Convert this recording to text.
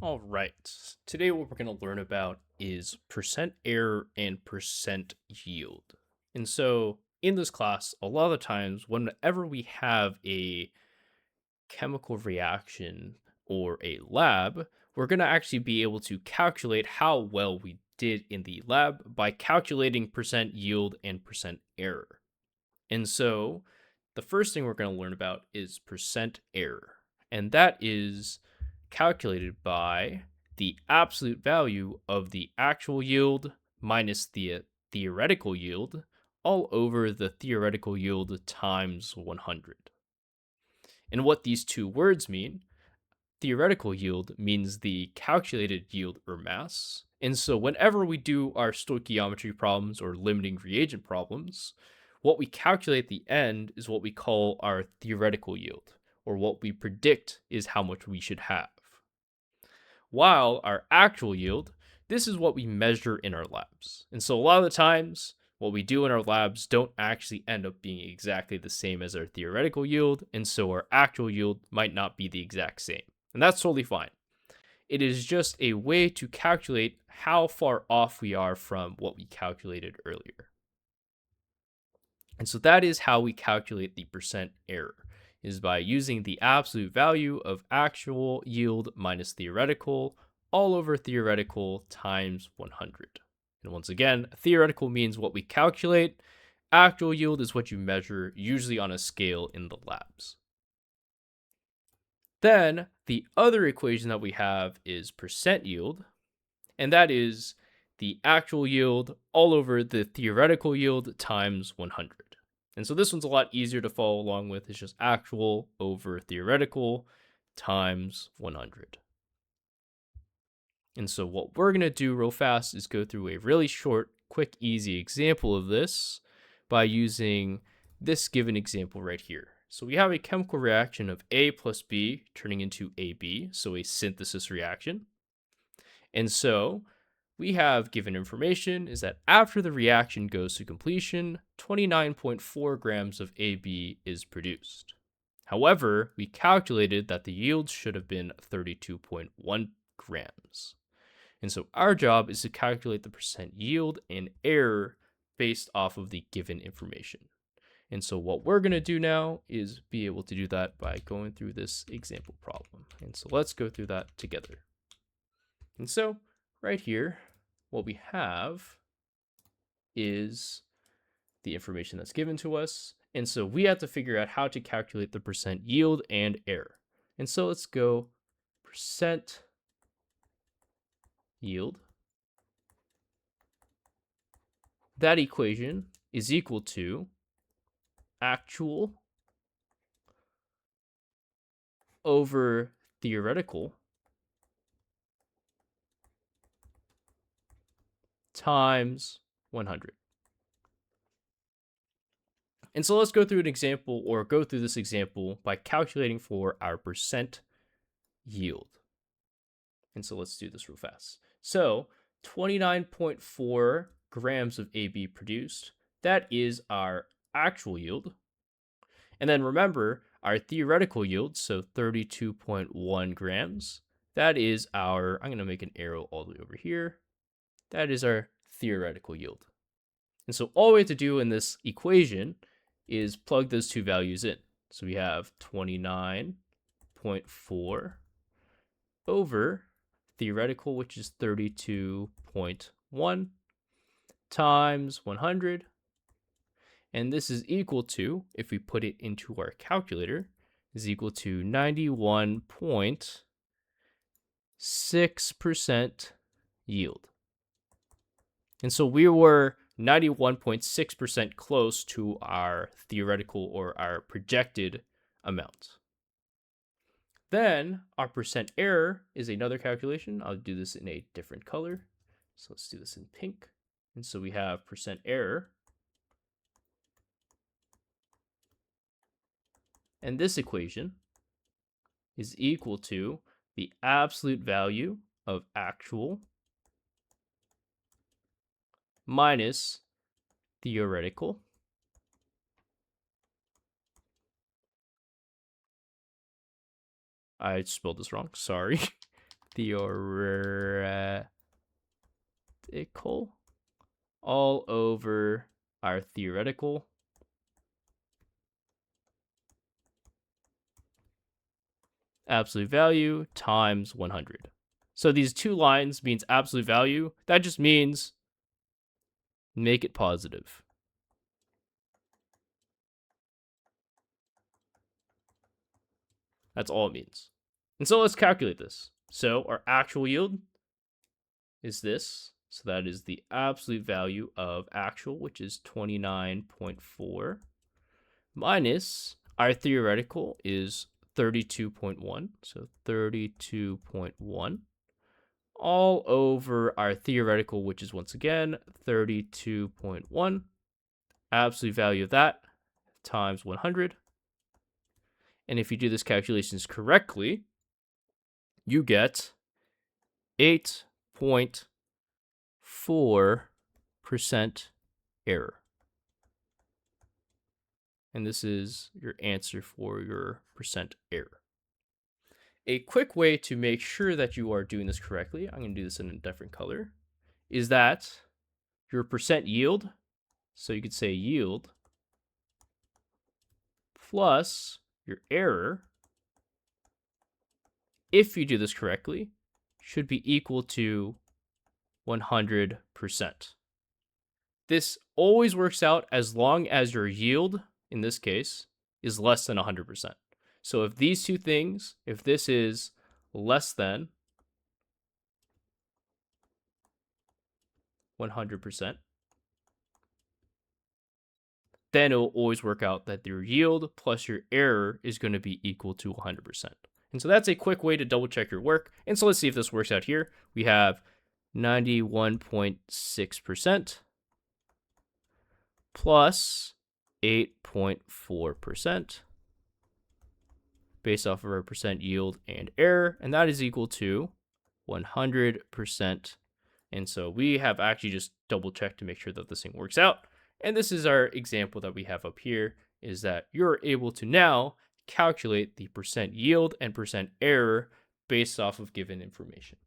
All right. Today, what we're going to learn about is percent error and percent yield. And so, in this class, a lot of the times, whenever we have a chemical reaction or a lab, we're going to actually be able to calculate how well we did in the lab by calculating percent yield and percent error. And so, the first thing we're going to learn about is percent error. And that is calculated by the absolute value of the actual yield minus the theoretical yield all over the theoretical yield times 100. And what these two words mean, theoretical yield means the calculated yield or mass. And so whenever we do our stoichiometry problems or limiting reagent problems, what we calculate at the end is what we call our theoretical yield, or what we predict is how much we should have. While our actual yield, this is what we measure in our labs. And so a lot of the times, what we do in our labs don't actually end up being exactly the same as our theoretical yield, and so our actual yield might not be the exact same. And that's totally fine. It is just a way to calculate how far off we are from what we calculated earlier. And so that is how we calculate the percent error, is by using the absolute value of actual yield minus theoretical all over theoretical times 100. And once again, theoretical means what we calculate. Actual yield is what you measure, usually on a scale in the labs. Then the other equation that we have is percent yield, and that is the actual yield all over the theoretical yield times 100. And so this one's a lot easier to follow along with. It's just actual over theoretical times 100. And so what we're going to do real fast is go through a really short, quick, easy example of this by using this given example right here. So we have a chemical reaction of A plus B turning into AB, so a synthesis reaction. And so we have given information is that after the reaction goes to completion, 29.4 grams of AB is produced. However, we calculated that the yield should have been 32.1 grams. And so our job is to calculate the percent yield and error based off of the given information. And so what we're going to do now is be able to do that by going through this example problem. And so let's go through that together. And so right here, what we have is the information that's given to us. And so we have to figure out how to calculate the percent yield and error. And so let's go percent yield. That equation is equal to actual over theoretical times 100. And so let's go through an example, or go through this example by calculating for our percent yield. And so let's do this real fast. So 29.4 grams of AB produced. That is our actual yield. And then remember our theoretical yield, so 32.1 grams. That is our, I'm going to make an arrow all the way over here. That is our theoretical yield. And so all we have to do in this equation is plug those two values in. So we have 29.4 over theoretical, which is 32.1 times 100. And this is equal to, if we put it into our calculator, is equal to 91.6% yield. And so we were 91.6% close to our theoretical or our projected amount. Then our percent error is another calculation. I'll do this in a different color. So let's do this in pink. And so we have percent error. And this equation is equal to the absolute value of actual minus theoretical I spelled this wrong, sorry, theoretical all over our theoretical absolute value times 100. So these two lines means absolute value. That just means make it positive. That's all it means. And so let's calculate this. So our actual yield is this. So that is the absolute value of actual, which is 29.4, minus our theoretical is 32.1. So 32.1 all over our theoretical, which is once again 32.1. Absolute value of that times 100. And if you do this calculations correctly, you get 8.4% error. And this is your answer for your percent error. A quick way to make sure that you are doing this correctly, I'm going to do this in a different color, is that your percent yield, so you could say yield, plus your error, if you do this correctly, should be equal to 100%. This always works out as long as your yield, in this case, is less than 100%. So if these two things, if this is less than 100%, then it will always work out that your yield plus your error is going to be equal to 100%. And so that's a quick way to double check your work. And so let's see if this works out here. We have 91.6% plus 8.4% based off of our percent yield and error, and that is equal to 100%. And so we have actually just double checked to make sure that this thing works out. And this is our example that we have up here, is that you're able to now calculate the percent yield and percent error based off of given information.